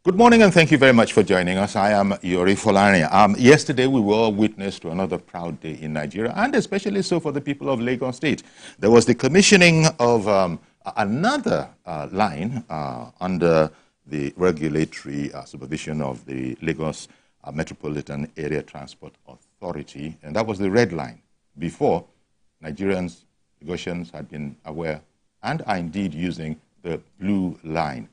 Good morning and thank you very much for joining us. I am Yori Folani. Yesterday we were witness to another proud day in Nigeria, and especially so for the people of Lagos State. There was the commissioning of another line under the regulatory supervision of the Lagos Metropolitan Area Transport Authority, and that was the red line. Before, Nigerians, Lagosians had been aware and are indeed using the blue line.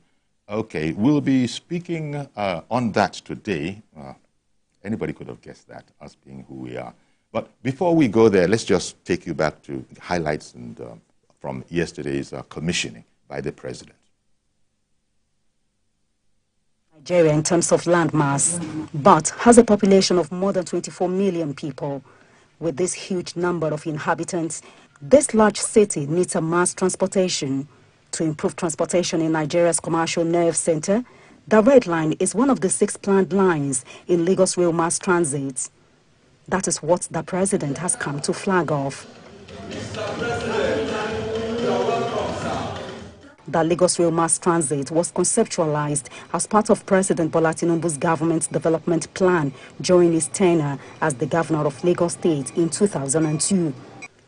Okay, we'll be speaking on that today. Anybody could have guessed that, us being who we are. But before we go there, let's just take you back to highlights and, from yesterday's commissioning by the president. Nigeria, in terms of landmass, but has a population of more than 24 million people. With this huge number of inhabitants, this large city needs a mass transportation. To improve transportation in Nigeria's commercial nerve center, the Red Line is one of the 6 planned lines in Lagos Rail Mass Transit. That is what the president has come to flag off. The Lagos Rail Mass Transit was conceptualized as part of President Bola Tinubu's government development plan during his tenure as the governor of Lagos State in 2002.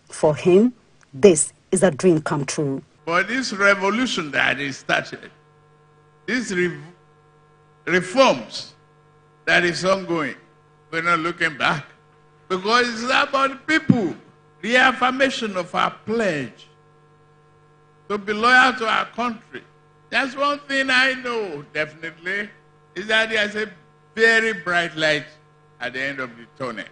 For him, this is a dream come true. But this revolution that is started, these reforms that is ongoing, we're not looking back. Because it's about people, the affirmation of our pledge to be loyal to our country. That's one thing I know, definitely, is that there's a very bright light at the end of the tunnel.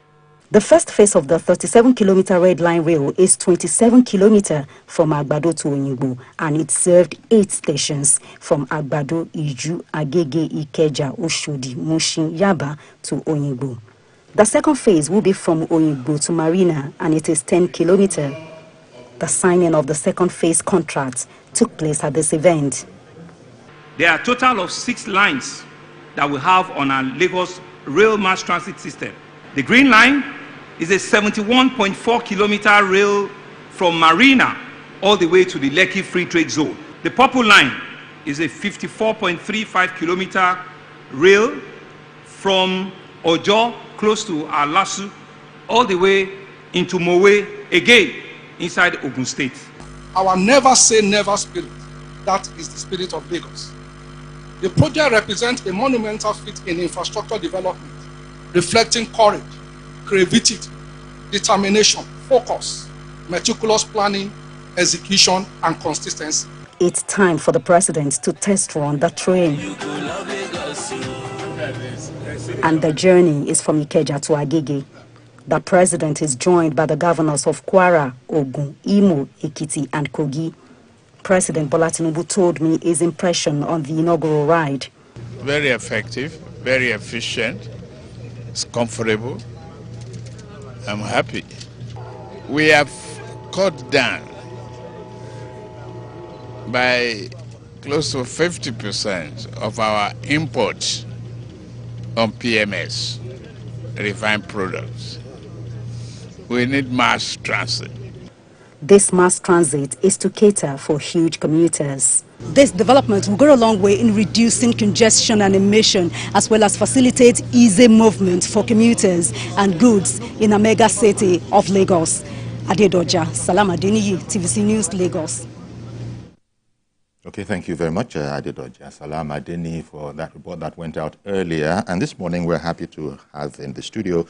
The first phase of the 37-kilometer Red Line Rail is 27 kilometers from Agbado to Onyigbo, and it served 8 stations from Agbado, Iju, Agege, Ikeja, Oshodi, Mushin, Yaba to Onyigbo. The second phase will be from Onyigbo to Marina, and it is 10 kilometers. The signing of the second phase contract took place at this event. There are a total of 6 lines that we have on our Lagos Rail Mass Transit system. The Green Line is a 71.4 kilometer rail from Marina all the way to the Lekki Free Trade Zone. The Purple Line is a 54.35 kilometer rail from Ojo, close to Alasu, all the way into Mowe, again inside Ogun State. Our never say never spirit, that is the spirit of Lagos. The project represents a monumental feat in infrastructure development, reflecting courage, creativity, determination, focus, meticulous planning, execution, and consistency. It's time for the president to test run the train. And the journey is from Ikeja to Agege. The president is joined by the governors of Kwara, Ogun, Imo, Ekiti, and Kogi. President Bola Tinubu told me his impression on the inaugural ride. Very effective, very efficient. It's comfortable. I'm happy. We have cut down by close to 50% of our imports on PMS, refined products. We need mass transit. This mass transit is to cater for huge commuters. This development will go a long way in reducing congestion and emission, as well as facilitate easy movement for commuters and goods in a mega city of Lagos. Adedoja, Salam Adeniyi, TVC News, Lagos. Okay, thank you very much, Adedoja Salam Adeni, for that report that went out earlier. And this morning we're happy to have in the studio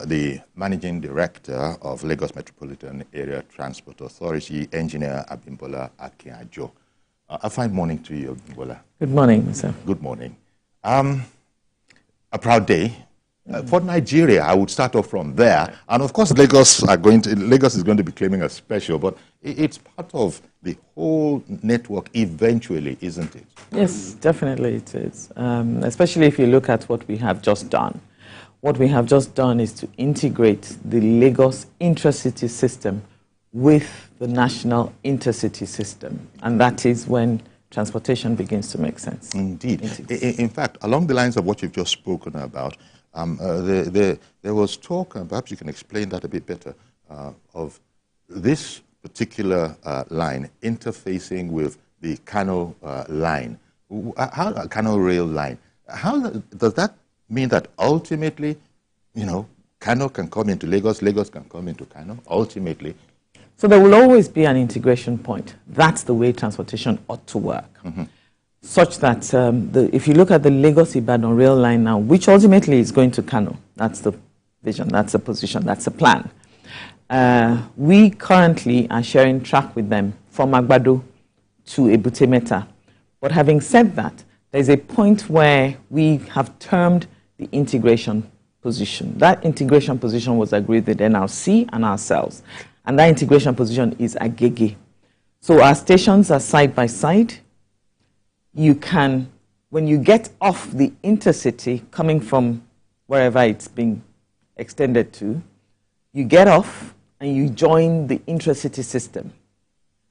the Managing Director of Lagos Metropolitan Area Transport Authority, Engineer Abimbola Akinjo. A fine morning to you, Abimbola. Good morning, sir. Good morning. A proud day. For Nigeria, I would start off from there. And of course, Lagos is going to be claiming a special, but it's part of the whole network eventually, isn't it? Yes, definitely it is. Especially if you look at what we have just done. What we have just done is to integrate the Lagos intracity system with the national intercity system. And that is when transportation begins to make sense. Indeed. In fact, along the lines of what you've just spoken about, there was talk, and perhaps you can explain that a bit better, of this particular line interfacing with the Kano line. how a Kano rail line, how does that mean that ultimately, you know, Kano can come into Lagos, Lagos can come into Kano, ultimately? So there will always be an integration point. That's the way transportation ought to work. Such that if you look at the Lagos-Ibadan rail line now, which ultimately is going to Kano, that's the vision, that's the position, that's the plan. We currently are sharing track with them from Agbado to Ebute Metta. But having said that, there's a point where we have termed the integration position. That integration position was agreed with NRC and ourselves. And that integration position is Agege. So our stations are side by side. You can, when you get off the intercity coming from wherever it's being extended to, you get off and you join the intracity system.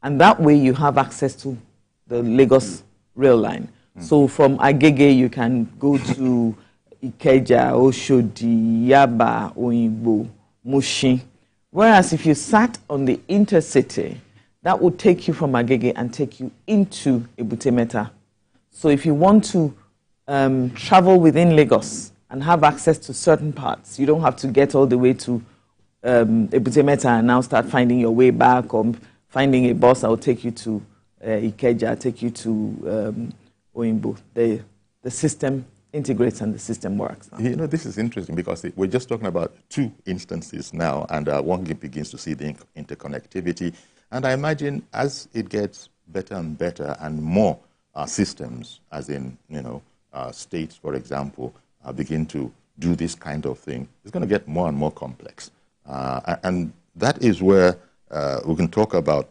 And that way you have access to the Lagos rail line. So from Agege, you can go to Ikeja, Oshodi, Yaba, Oyinbo, Mushin. Whereas if you sat on the intercity, that would take you from Agege and take you into Ebute Metta. So if you want to travel within Lagos and have access to certain parts, you don't have to get all the way to Ebute Metta and now start finding your way back, or finding a bus that will take you to Ikeja, take you to Oyinbo. The system integrates and the system works. You know, this is interesting because we're just talking about two instances now, and one begins to see the interconnectivity. And I imagine as it gets better and better and more systems, as in, you know, states, for example, begin to do this kind of thing, it's going to get more and more complex. And that is where we can talk about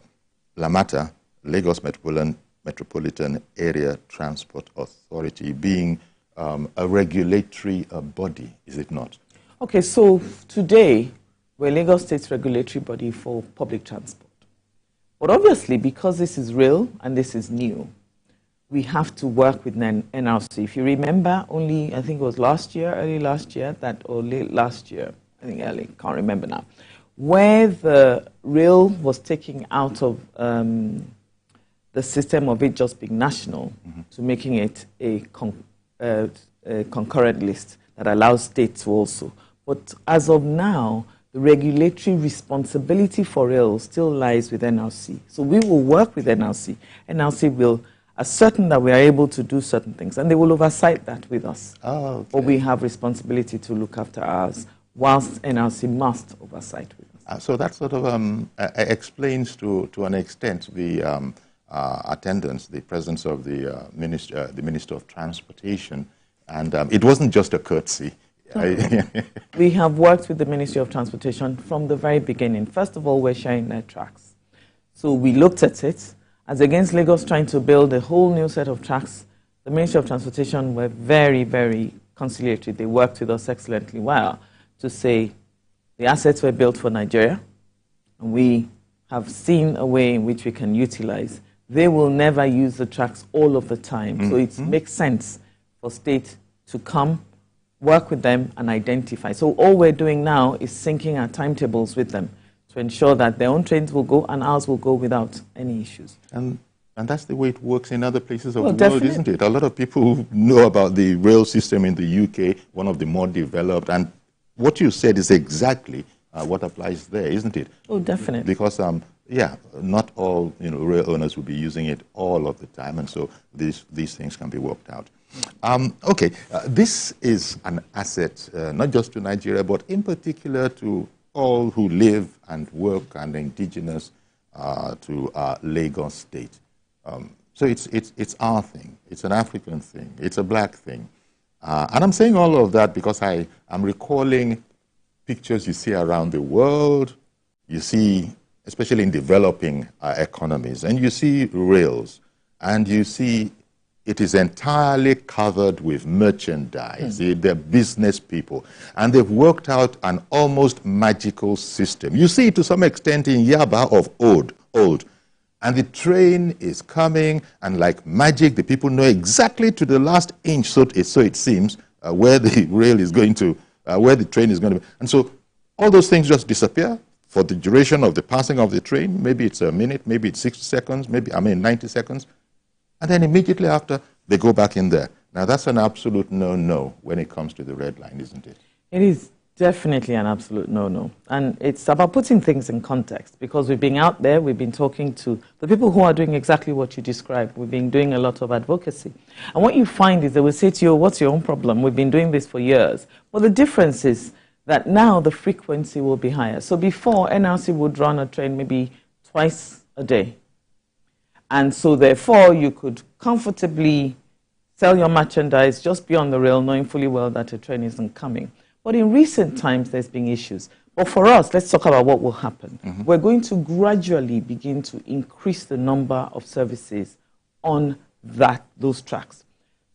Lamata, Lagos Metropolitan Area Transport Authority, being a regulatory body, is it not? Okay, so today, we're Lagos State's regulatory body for public transport. But obviously, because this is real and this is new, we have to work with NRC. If you remember, only, I think it was early last year, or late last year, I think early, can't remember now, where the rail was taking out of the system of it just being national to making it a concurrent list that allows states to also. But as of now, the regulatory responsibility for rail still lies with NRC. So we will work with NRC. NRC will ascertain that we are able to do certain things, and they will oversight that with us. Oh, okay. But we have responsibility to look after ours, whilst NRC must oversight with us. So that sort of explains to an extent the attendance, the presence of the Minister of Transportation, and it wasn't just a courtesy. We have worked with the Ministry of Transportation from the very beginning. First of all, we're sharing their tracks. So we looked at it. As against Lagos trying to build a whole new set of tracks, the Ministry of Transportation were very, very conciliatory. They worked with us excellently well to say the assets were built for Nigeria, and we have seen a way in which we can utilize. They will never use the tracks all of the time. So it makes sense for state to come, work with them, and identify. So all we're doing now is syncing our timetables with them to ensure that their own trains will go and ours will go without any issues. And that's the way it works in other places of the world, isn't it? A lot of people know about the rail system in the UK, one of the more developed, and what you said is exactly what applies there, isn't it? Oh, definitely. Because, yeah, not all rail owners will be using it all of the time, and so these things can be worked out. Okay, this is an asset, not just to Nigeria, but in particular to all who live and work and indigenous to Lagos State. So it's our thing. It's an African thing. It's a black thing. And I'm saying all of that because I'm recalling pictures you see around the world. You see, especially in developing economies, and you see rails, and you see it is entirely covered with merchandise. They're business people, and they've worked out an almost magical system. You see it to some extent in Yaba of old. And the train is coming, and like magic, the people know exactly to the last inch, so it seems, where the rail is going to, where the train is going to be. And so all those things just disappear for the duration of the passing of the train. Maybe it's a minute, maybe it's 60 seconds, 90 seconds. And then immediately after, They go back in there. Now, that's an absolute no-no when it comes to the red line, isn't it? It is definitely an absolute no-no. And it's about putting things in context, because we've been out there, we've been talking to the people who are doing exactly what you described. We've been doing a lot of advocacy. And what you find is they will say to you, what's your own problem? We've been doing this for years. But the difference is that now the frequency will be higher. So before, NRC would run a train maybe twice a day. And so therefore, you could comfortably sell your merchandise just beyond the rail, knowing fully well that a train isn't coming. But in recent times, there's been issues. But for us, let's talk about what will happen. We're going to gradually begin to increase the number of services on those tracks.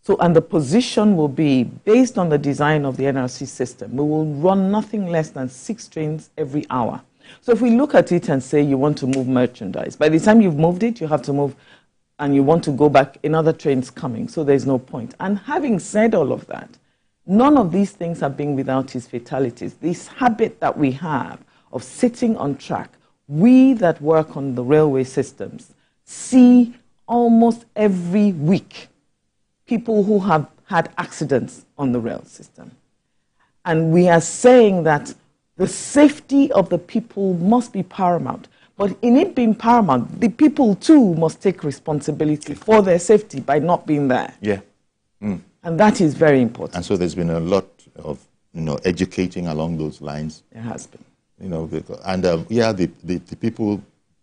So, and the position will be, based on the design of the NRC system, we will run nothing less than 6 trains every hour. So if we look at it and say you want to move merchandise, by the time you've moved it, you have to move, and you want to go back, another train's coming, so there's no point. And having said all of that, none of these things have been without its fatalities. This habit that we have of sitting on track, we that work on the railway systems see almost every week people who have had accidents on the rail system. And we are saying that the safety of the people must be paramount. But in it being paramount, the people too must take responsibility for their safety by not being there. Yeah. And that is very important. And so there's been a lot of, educating along those lines. There has been. The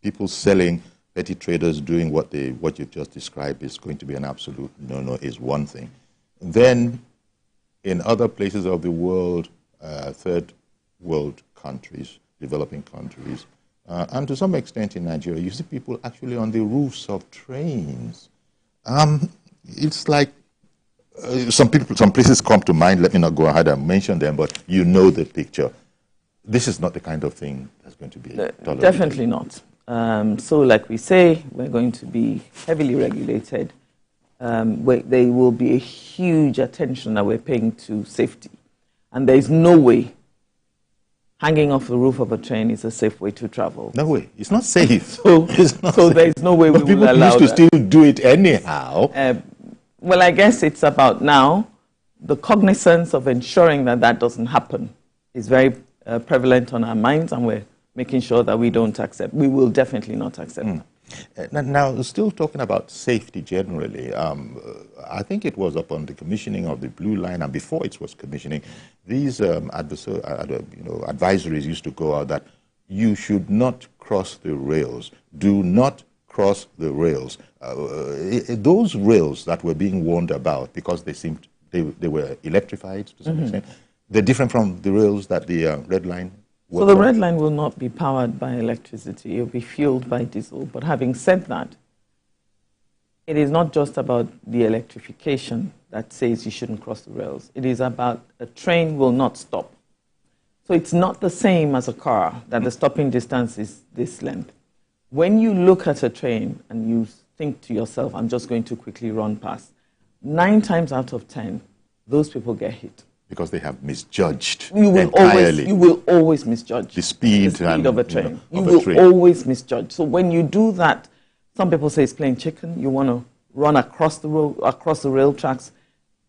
people selling, petty traders doing what you've just described is going to be an absolute no-no is one thing. Then in other places of the world, third world countries, developing countries, and to some extent in Nigeria, you see people actually on the roofs of trains. It's like some places come to mind. Let me not go ahead and mention them, but you know the picture. This is not the kind of thing that's going to be tolerated. Definitely not. So like we say, we're going to be heavily regulated. There will be a huge attention that we're paying to safety. And there is no way hanging off the roof of a train is a safe way to travel. No way. It's not safe. So there is no way we will allow that. People used to still do it anyhow. Well, I guess it's about now the cognizance of ensuring that that doesn't happen is very prevalent on our minds, and we're making sure that we don't accept. We will definitely not accept that. Now, still talking about safety generally, I think it was upon the commissioning of the Blue Line, and before it was commissioning, these advisories used to go out that you should not cross the rails. Do not cross the rails. Those rails that were being warned about, because they were electrified to some extent, they're different from the rails that the Red Line. So the Red Line will not be powered by electricity. It will be fueled by diesel. But having said that, it is not just about the electrification that says you shouldn't cross the rails. It is about a train will not stop. So it's not the same as a car, that the stopping distance is this length. When you look at a train and you think to yourself, I'm just going to quickly run past, 9 times out of 10, those people get hit. Because they have misjudged entirely. You will always misjudge the speed of a train. You will always misjudge. So when you do that, some people say it's playing chicken. You want to run across the rail tracks.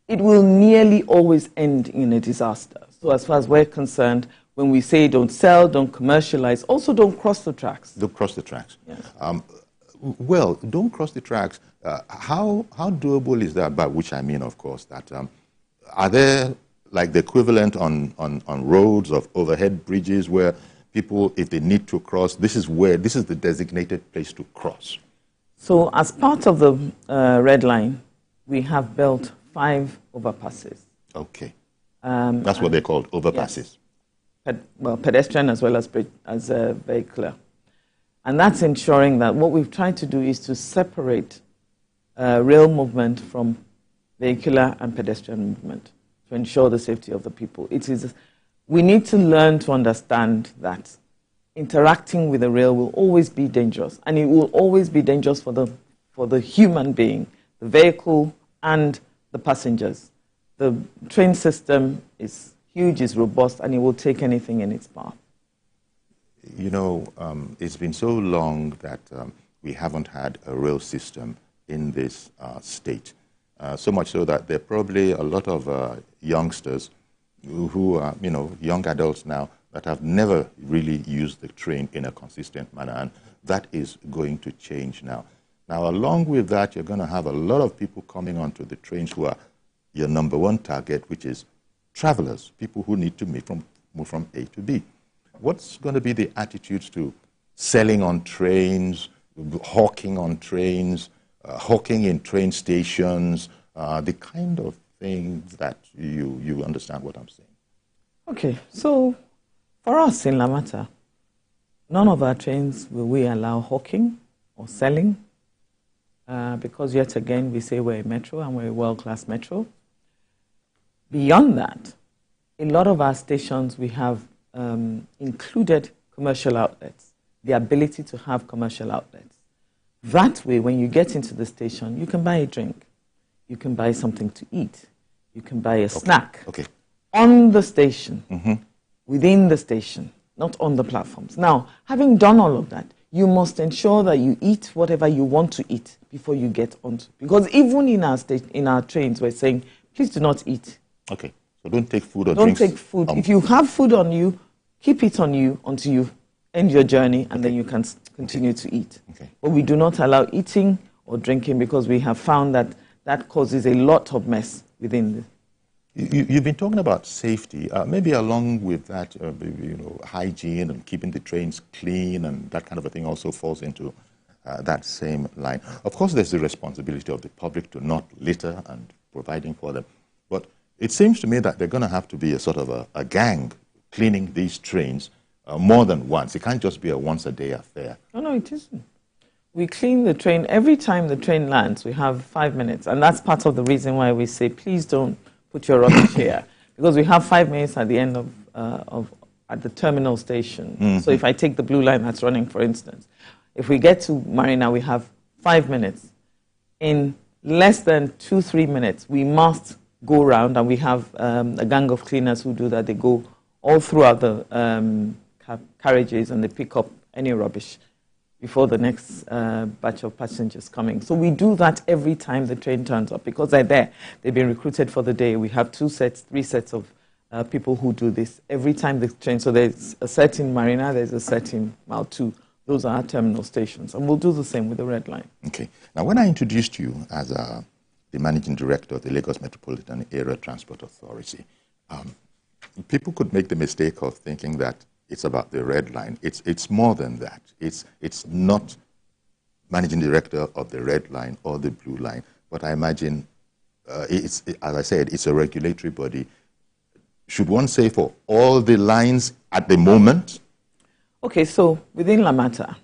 It will nearly always end in a disaster. So as far as we're concerned, when we say don't sell, don't commercialize, also don't cross the tracks. Don't cross the tracks. Yes. Well, don't cross the tracks. How doable is that? By which I mean, of course, that are there like the equivalent on roads of overhead bridges where people, if they need to cross, this is the designated place to cross? So as part of the Red Line, we have built 5 overpasses. Okay. That's what they're called, overpasses. Yes. Pedestrian as well as vehicular. And that's ensuring that what we've tried to do is to separate rail movement from vehicular and pedestrian movement, to ensure the safety of the people. We need to learn to understand that interacting with the rail will always be dangerous, and it will always be dangerous for the human being, the vehicle, and the passengers. The train system is huge, is robust, and it will take anything in its path. You know, it's been so long that we haven't had a rail system in this state. So much so that there are probably a lot of youngsters who are, young adults now that have never really used the train in a consistent manner, and that is going to change now. Now, along with that, you're going to have a lot of people coming onto the trains who are your number one target, which is travelers, people who need to move from A to B. What's going to be the attitudes to selling on trains, hawking on trains, hawking in train stations, the kind of things that you understand what I'm saying? Okay, so for us in Lamata, none of our trains will we allow hawking or selling because yet again we say we're a metro and we're a world-class metro. Beyond that, a lot of our stations we have included commercial outlets, the ability to have commercial outlets. That way, when you get into the station, you can buy a drink, you can buy something to eat, you can buy a snack on the station, within the station, not on the platforms. Now, having done all of that, you must ensure that you eat whatever you want to eat before you get on. Because even in our trains, we're saying, please do not eat. Okay, so don't take food or drinks. Don't take food. If you have food on you, keep it on you until you end your journey, and then you can continue to eat. Okay. But we do not allow eating or drinking because we have found that that causes a lot of mess within the... You've been talking about safety. Maybe along with that, hygiene and keeping the trains clean and that kind of a thing also falls into that same line. Of course, there's the responsibility of the public to not litter and providing for them. But it seems to me that they're going to have to be a sort of a gang cleaning these trains more than once. It can't just be a once-a-day affair. No, it isn't. We clean the train. Every time the train lands, we have 5 minutes. And that's part of the reason why we say, please don't put your rubbish here. Because we have 5 minutes at the end at the terminal station. So if I take the blue line that's running, for instance, if we get to Marina, we have 5 minutes. In less than 2-3 minutes, we must go around, and we have a gang of cleaners who do that. They go all throughout the carriages and they pick up any rubbish before the next batch of passengers coming. So we do that every time the train turns up because they're there. They've been recruited for the day. We have 3 sets of people who do this every time the train. So there's a set in Marina, there's a set in Mile 2. Those are our terminal stations. And we'll do the same with the Red Line. Okay. Now, when I introduced you as the Managing Director of the Lagos Metropolitan Area Transport Authority, people could make the mistake of thinking that it's about the Red Line. It's more than that. It's not Managing Director of the Red Line or the Blue Line, but I imagine, as I said, it's a regulatory body. Should one say for all the lines at the moment? Okay, so within Lamata,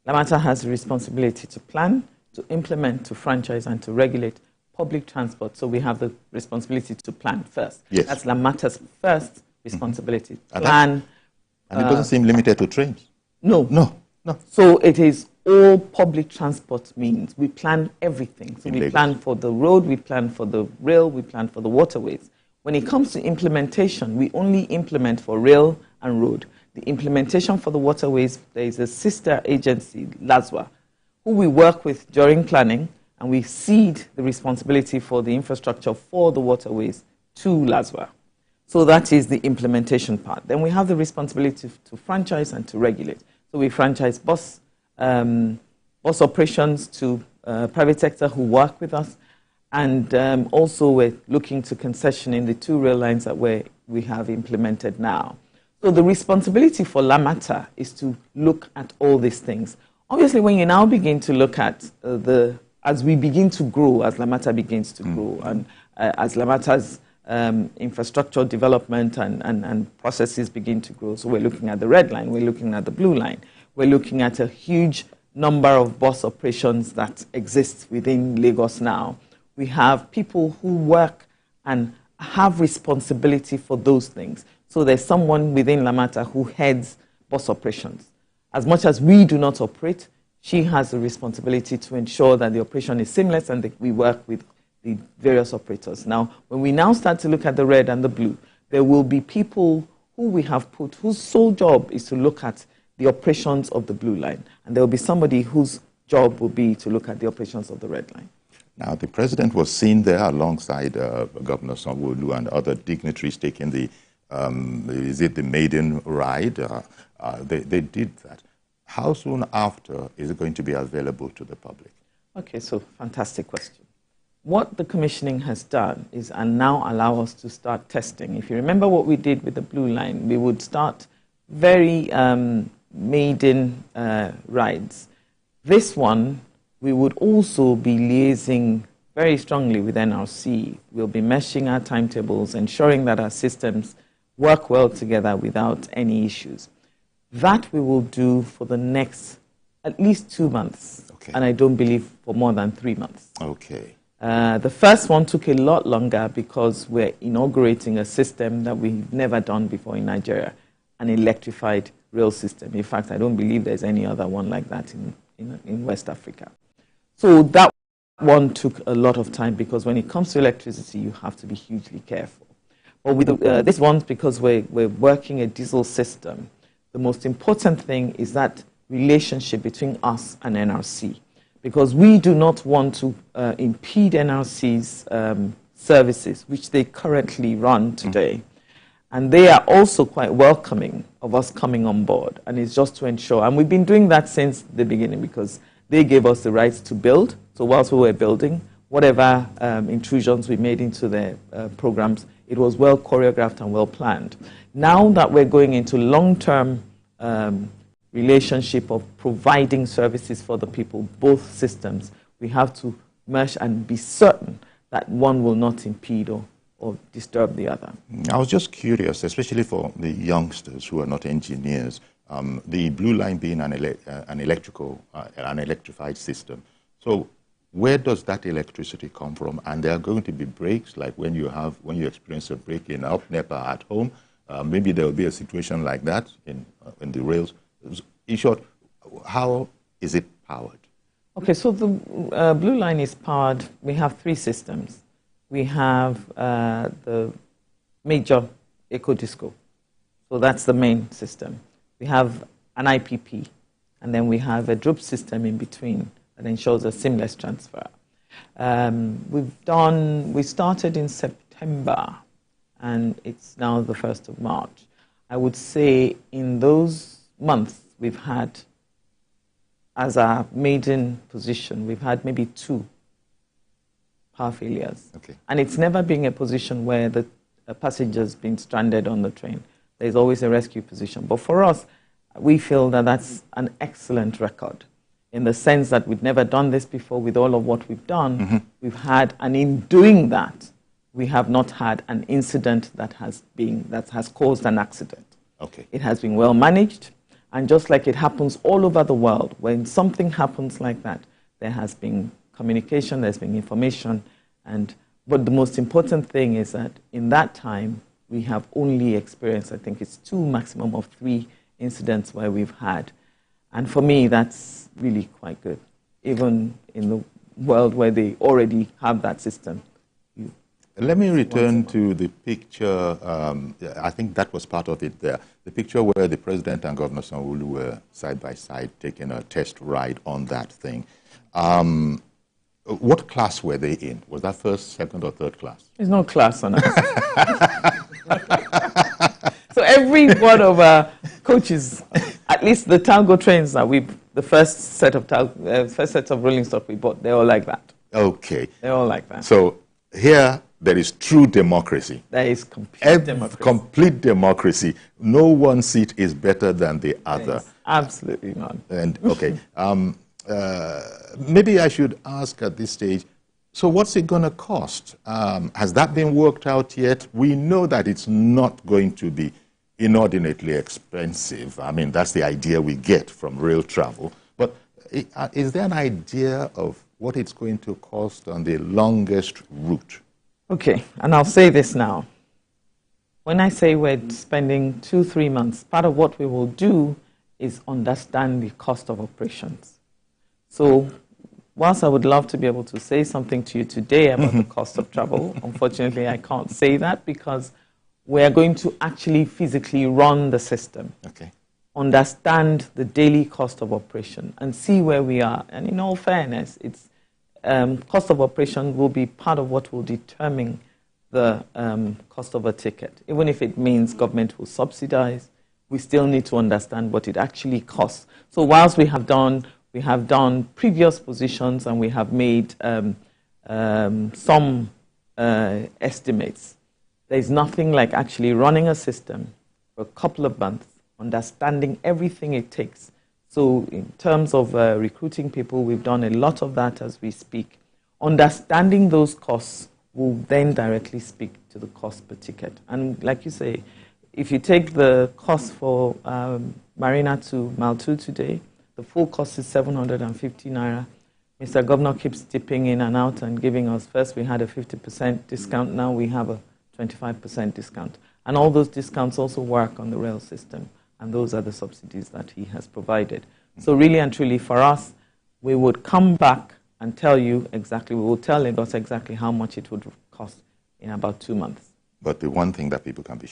Lamata has the responsibility to plan, to implement, to franchise, and to regulate public transport. So we have the responsibility to plan first. Yes. That's Lamata's first responsibility. Plan. And it doesn't seem limited to trains. No. So it is all public transport means. We plan everything. So we plan for the road, we plan for the rail, we plan for the waterways. When it comes to implementation, we only implement for rail and road. The implementation for the waterways, there is a sister agency, LASWA, who we work with during planning, and we cede the responsibility for the infrastructure for the waterways to LASWA. So that is the implementation part. Then we have the responsibility to franchise and to regulate. So we franchise bus operations to private sector who work with us. And also we're looking to concession in the 2 rail lines that we have implemented now. So the responsibility for Lamata is to look at all these things. Obviously, when you now begin to look at as we begin to grow, as Lamata begins to grow, and as Lamata's infrastructure development and processes begin to grow. So we're looking at the Red Line, we're looking at the Blue Line, we're looking at a huge number of bus operations that exist within Lagos now. We have people who work and have responsibility for those things. So there's someone within Lamata who heads bus operations. As much as we do not operate, she has the responsibility to ensure that the operation is seamless and that we work with the various operators. Now, when we now start to look at the red and the blue, there will be people who we have put, whose sole job is to look at the operations of the blue line. And there will be somebody whose job will be to look at the operations of the red line. Now, the president was seen there alongside Governor Sanwo-Olu and other dignitaries taking the, is it the maiden ride? They did that. How soon after is it going to be available to the public? Okay, so fantastic question. What the commissioning has done is and now allow us to start testing. If you remember what we did with the Blue Line, we would start very maiden rides. This one, we would also be liaising very strongly with NRC. We'll be meshing our timetables, ensuring that our systems work well together without any issues. That we will do for the next at least 2 months, okay. And I don't believe for more than 3 months. Okay. The first one took a lot longer because we're inaugurating a system that we've never done before in Nigeria, an electrified rail system. In fact, I don't believe there's any other one like that in West Africa. So that one took a lot of time because when it comes to electricity, you have to be hugely careful. But with this one, because we're working a diesel system, the most important thing is that relationship between us and NRC, because we do not want to impede NRC's services, which they currently run today. And they are also quite welcoming of us coming on board. And it's just to ensure, and we've been doing that since the beginning because they gave us the rights to build. So whilst we were building, whatever intrusions we made into their programs, it was well choreographed and well planned. Now that we're going into long-term relationship of providing services for the people, both systems, we have to mesh and be certain that one will not impede or disturb the other. I was just curious, especially for the youngsters who are not engineers, the Blue Line being an electrified system. So where does that electricity come from? And there are going to be breaks, like when you experience a break in NEPA at home, maybe there will be a situation like that in the rails. In short, how is it powered? Okay, so the Blue Line is powered. We have 3 systems. We have the major eco-disco. So that's the main system. We have an IPP, and then we have a drop system in between that ensures a seamless transfer. We started in September, and it's now the 1st of March. I would say in those months, we've had, as our maiden position, we've had maybe 2 power failures. Okay. And it's never been a position where the passenger's been stranded on the train. There's always a rescue position. But for us, we feel that that's an excellent record in the sense that we've never done this before with all of what we've done. We've had, and in doing that, we have not had an incident that has caused an accident. Okay. It has been well managed. And just like it happens all over the world, when something happens like that, there has been communication, there's been information, but the most important thing is that in that time, we have only experienced, I think it's 2, maximum of 3 incidents where we've had. And for me, that's really quite good, even in the world where they already have that system. Let me return to the picture. I think that was part of it there. The picture where the president and Governor Sanwo-Olu were side by side taking a test ride on that thing. What class were they in? Was that first, second, or third class? There's no class on us. So every one of our coaches, at least the Talgo trains that the first set of rolling stock we bought, they're all like that. Okay. They're all like that. So here, there is true democracy. There is complete democracy. Complete democracy. No one seat is better than the other. Yes, absolutely not. And okay, maybe I should ask at this stage, so what's it going to cost? Has that been worked out yet? We know that it's not going to be inordinately expensive. I mean, that's the idea we get from rail travel. But is there an idea of what it's going to cost on the longest route? Okay, and I'll say this now. When I say we're spending 2-3 months, part of what we will do is understand the cost of operations. So whilst I would love to be able to say something to you today about the cost of travel, unfortunately I can't say that because we're going to actually physically run the system, understand the daily cost of operation and see where we are. And in all fairness, it's cost of operation will be part of what will determine the cost of a ticket. Even if it means government will subsidize, we still need to understand what it actually costs. So whilst we have done previous positions and we have made some estimates, there's nothing like actually running a system for a couple of months, understanding everything it takes. So in terms of recruiting people, we've done a lot of that as we speak. Understanding those costs will then directly speak to the cost per ticket. And like you say, if you take the cost for Marina to Mile 2 today, the full cost is 750 naira. Mr. Governor keeps dipping in and out and giving us, first we had a 50% discount, now we have a 25% discount. And all those discounts also work on the rail system, and those are the subsidies that he has provided. So really and truly for us, we would come back and tell you exactly, we will tell Lagos exactly how much it would cost in about 2 months. But the one thing that people can be